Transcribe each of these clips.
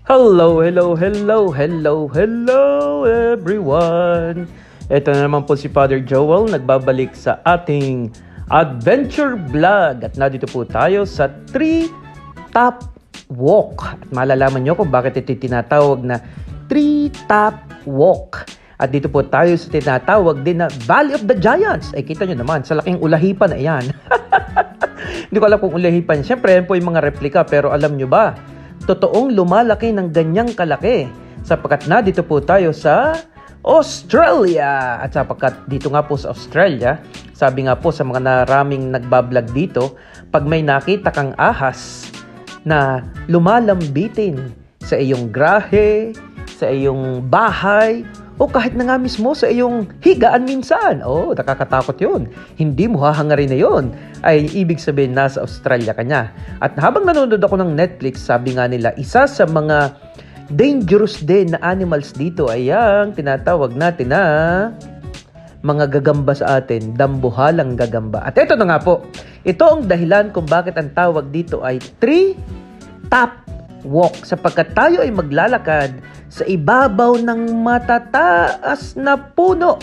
Hello, hello, hello, hello, hello everyone! Ito na naman po si Father Joel, nagbabalik sa ating adventure vlog. At nandito po tayo sa Tree Top Walk. At malalaman nyo kung bakit ito tinatawag na Tree Top Walk. At dito po tayo sa tinatawag din na Valley of the Giants. Ay kita nyo naman, sa laking ulahipan na yan. Hindi ko alam kung ulahipan. Siyempre, yan po yung mga replika. Pero alam nyo ba, totoong lumalaki ng ganyang kalaki sapagkat na dito po tayo sa Australia. At sapagkat dito nga po sa Australia, sabi nga po sa mga naraming nagbablog dito, pag may nakita kang ahas na lumalambitin sa iyong grahe, sa iyong bahay, o kahit na nga mismo sa iyong higaan minsan, nakakatakot yun. Hindi mo hahangarin na yun. Ay ibig sabihin nasa Australia ka niya. At habang nanonood ako ng Netflix, sabi nga nila, isa sa mga dangerous din na animals dito ay ang tinatawag natin na mga gagamba sa atin, dambuhalang gagamba. At ito na nga po, ito ang dahilan kung bakit ang tawag dito ay Tree Top Walk, sapagkat tayo ay maglalakad sa ibabaw ng matataas na puno.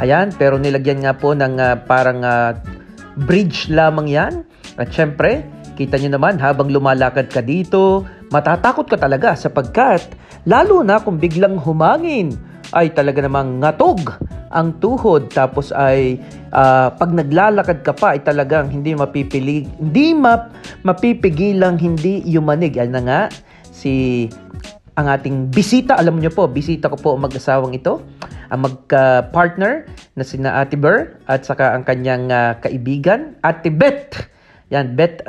Ayan, pero nilagyan nga po ng parang bridge lamang yan. At syempre, kita nyo naman, habang lumalakad ka dito, matatakot ka talaga sapagkat lalo na kung biglang humangin, ay talaga namang ngatog ang tuhod. Tapos ay pag naglalakad ka pa ay talagang hindi mapipigilang hindi yumanig. Yan na nga ang ating bisita. Alam niyo po, bisita ko po ang mag-asawang ito, ang magka-partner na sina Ate Ber at saka ang kanyang kaibigan, Ate Beth. Yan, Beth.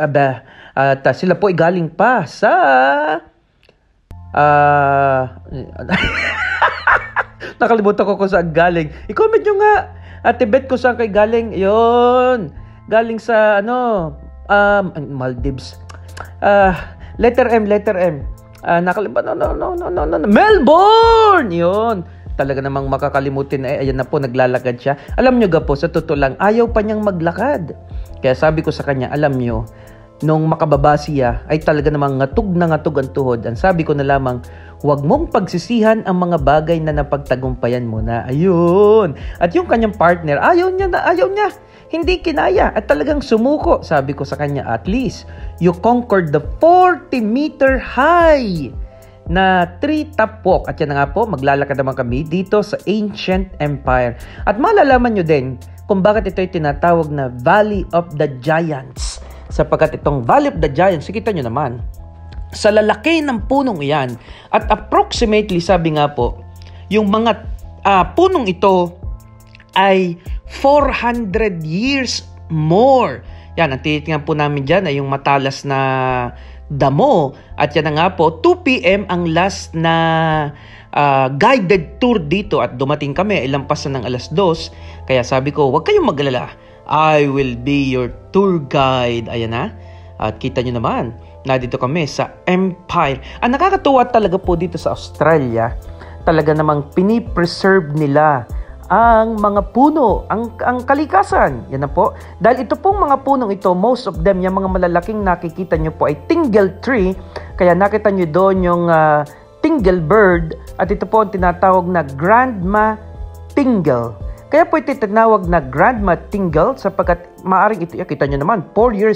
At sila po ay galing pa sa nakalimutan ko kung saan galing. I-comment nyo nga, Ate Beth, kung saan kayo galing. Yun, galing sa Maldives. Letter M. Nakalimutan. No. Melbourne! Yun. Talaga namang makakalimutin. Ayan na po, naglalakad siya. Alam nyo ga po, sa totoo lang, ayaw pa niyang maglakad. Kaya sabi ko sa kanya, alam nyo, nung makababa siya, ay talaga namang ngatog na ngatog ang tuhod. Ang sabi ko na lamang, huwag mong pagsisihan ang mga bagay na napagtagumpayan mo na. Ayun. At yung kanyang partner, ayaw niya. Hindi kinaya at talagang sumuko. Sabi ko sa kanya, at least you conquered the 40-meter high na Tree Top Walk. At yan na nga po, maglalakad naman kami dito sa Ancient Empire. At malalaman nyo din kung bakit ito ay tinatawag na Valley of the Giants. Sapagkat itong Valley of the Giants, kita nyo naman, sa lalaki ng punong iyan, at approximately, sabi nga po, yung mga punong ito ay 400 years more. Yan, ang tinitingnan po namin dyan ay yung matalas na damo. At yan na nga po, 2 p.m. ang last na guided tour dito. At dumating kami, ilampasan ng alas 2. Kaya sabi ko, huwag kayong mag-alala. I will be your tour guide. Ayan na. At kita nyo naman, nandito kami sa Empire. Ang nakakatuwa talaga po dito sa Australia, talaga namang pinipreserve nila ang mga puno, ang kalikasan. Yan na po. Dahil ito pong mga punong ito, most of them, yung mga malalaking nakikita nyo po ay tingle tree. Kaya nakita nyo doon yung tingle bird. At ito po ang tinatawag na grandma tingle. Kaya po ito tinawag na grandma tingle sapagkat maaring ito, kita nyo naman, 400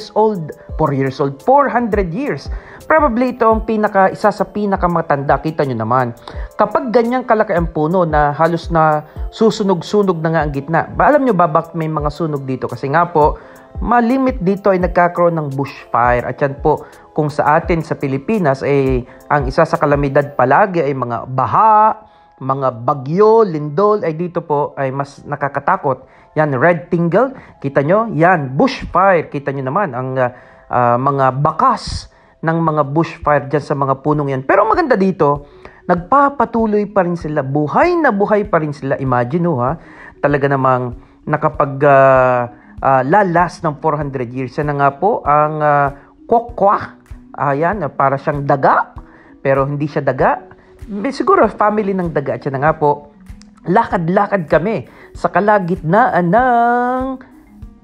years. Probably ito ang isa sa pinakamatanda, kita nyo naman. Kapag ganyang kalaki ang puno na halos na susunog-sunog na nga ang gitna. Alam nyo ba bakit may mga sunog dito? Kasi nga po, malimit dito ay nagkakaroon ng bushfire. At yan po, kung sa atin sa Pilipinas ay ang isa sa kalamidad palagi ay mga baha, mga bagyo, lindol, ay dito po ay mas nakakatakot. Yan, red tingle, kita nyo? Yan, bushfire, kita nyo naman ang mga bakas ng mga bushfire dyan sa mga punong yan. Pero maganda dito, nagpapatuloy pa rin sila, buhay na buhay pa rin sila. Imagine talaga namang lalas ng 400 years. Yan na nga po ang kokwa. Ayan, para siyang daga, pero hindi siya daga. Siguro family ng daga. Yan na nga po, lakad-lakad kami sa kalagitnaan ng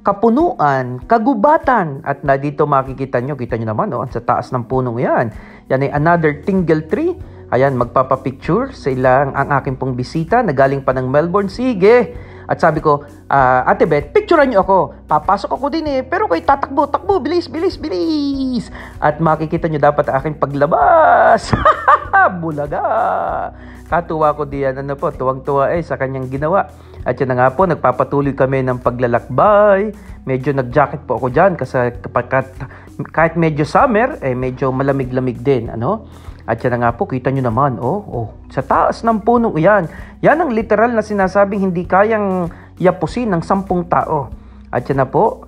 kapunuan, kagubatan. At na dito makikita nyo, kita nyo naman, sa taas ng punong yan. Yan ay another tingle tree. Ayan, magpapapicture sa ilang ang aking pong bisita na galing pa ng Melbourne. Sige! At sabi ko, Ate Beth, picturean niyo ako. Papasok ako din pero kayo takbo, bilis. At makikita niyo dapat ang aking paglabas. Bulaga! Katuwa ko diyan, tuwang-tuwa sa kanyang ginawa. At yan na nga po, nagpapatuloy kami ng paglalakbay. Medyo nag-jacket po ako dyan kasi kahit medyo summer, medyo malamig-lamig din, At yan na nga po, kita nyo naman, sa taas ng punong yan. Yan ang literal na sinasabing hindi kayang yapusin ng 10 tao. At yan na po,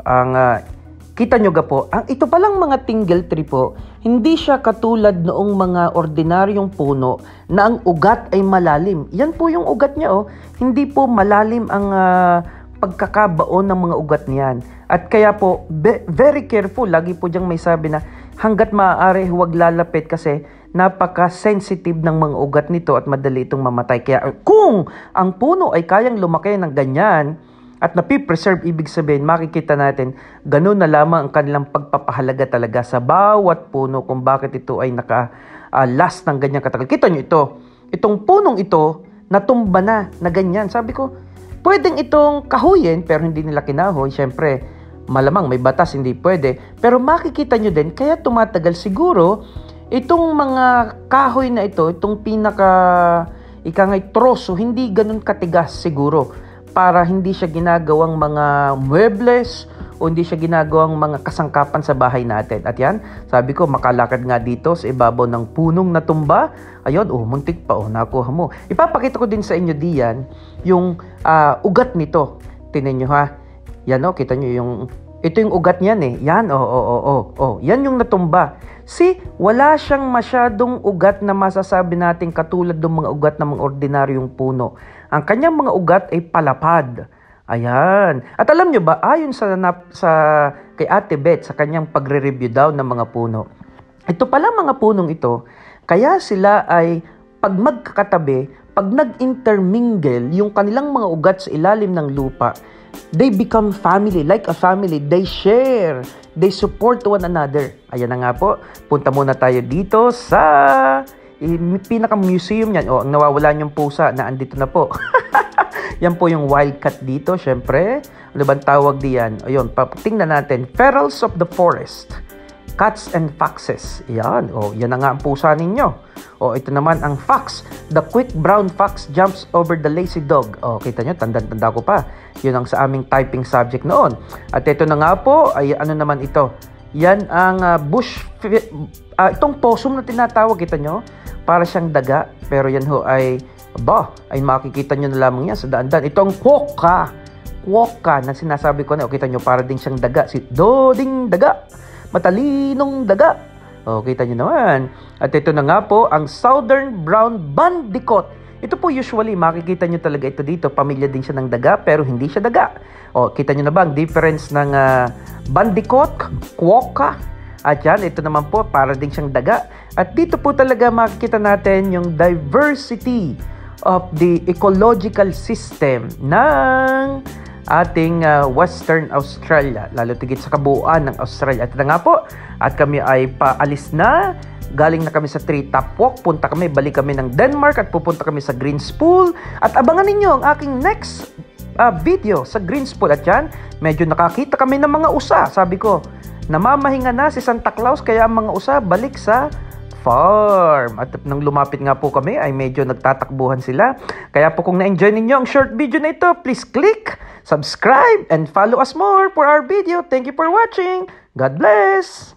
kita nyo ga po, ito palang mga tingle tree po, hindi siya katulad noong mga ordinaryong puno na ang ugat ay malalim. Yan po yung ugat niya, Hindi po malalim ang pagkakabaon ng mga ugat niyan. At kaya po, very careful. Lagi po diyang may sabi na hanggat maaari huwag lalapit kasi napaka-sensitive ng mga ugat nito at madali itong mamatay. Kaya kung ang puno ay kayang lumaki ng ganyan at napipreserve, ibig sabihin, makikita natin, ganun na lamang ang kanilang pagpapahalaga talaga sa bawat puno kung bakit ito ay naka-last ng ganyang katagal. Kita nyo ito, itong punong ito, natumba na ganyan. Sabi ko, pwedeng itong kahuyin, pero hindi nila kinahoy. Siyempre, malamang may batas, hindi pwede. Pero makikita nyo din, kaya tumatagal siguro, itong mga kahoy na ito, itong ikangay troso, hindi ganun katigas siguro para hindi siya ginagawang mga muebles o hindi siya ginagawang mga kasangkapan sa bahay natin. At yan, sabi ko, makalakad nga dito sa ibabaw ng punong natumba. Ayun, muntik pa, nakuha mo. Ipapakita ko din sa inyo diyan yung ugat nito. Tingnan nyo ha. Yan kita nyo ito yung ugat niyan Yan, yan yung natumba. Wala siyang masyadong ugat na masasabi natin katulad ng mga ugat ng mga ordinaryong puno. Ang kanyang mga ugat ay palapad. Ayan. At alam nyo ba, ayon sa kay Ate Beth sa kanyang pagre-review daw ng mga puno, ito pala mga punong ito, kaya sila ay pag magkakatabi, pag nag-intermingle yung kanilang mga ugat sa ilalim ng lupa, they become family, like a family. They share, they support one another. Ayan na nga po, punta muna tayo dito sa pinaka-museum niyan. Ang nawawala niyong pusa na andito na po. Yan po yung wildcat dito, syempre. Ano bang tawag diyan? Ayun, tingnan natin. Ferals of the forest. Cats and foxes. Yan. Yan na nga ang pusa ninyo. Ito naman ang fox. The quick brown fox jumps over the lazy dog. Kita nyo, tanda ko pa. Yun ang sa aming typing subject noon. At ito na nga po, ay ano naman ito? Yan ang itong possum na tinatawag, kita nyo? Para siyang daga. Pero yan ay makikita nyo na lamang yan sa daan-daan. Ito ang quokka na sinasabi ko na. Kita nyo, para din siyang daga. Si Doding daga. Matalinong daga. Kita nyo naman. At ito na nga po, ang Southern Brown Bandicoot. Ito po usually, makikita nyo talaga ito dito. Pamilya din siya ng daga, pero hindi siya daga. Kita nyo na ba ang difference ng bandicoot, quokka? At yan, ito naman po, para din siyang daga. At dito po talaga makikita natin yung diversity of the ecological system ng ating Western Australia, lalo tigit sa kabuuan ng Australia. At ito nga po, at kami ay paalis na, galing na kami sa Treetop Walk, balik kami ng Denmark at pupunta kami sa Greenspool. At abangan ninyo ang aking next video sa Greenspool. At yan, medyo nakakita kami ng mga usa. Sabi ko, namamahinga na si Santa Claus, kaya ang mga usa balik sa farm. At nang lumapit nga po kami ay medyo nagtatakbuhan sila. Kaya po kung na-enjoy ninyo ang short video na ito, please click, subscribe, and follow us more for our video. Thank you for watching. God bless!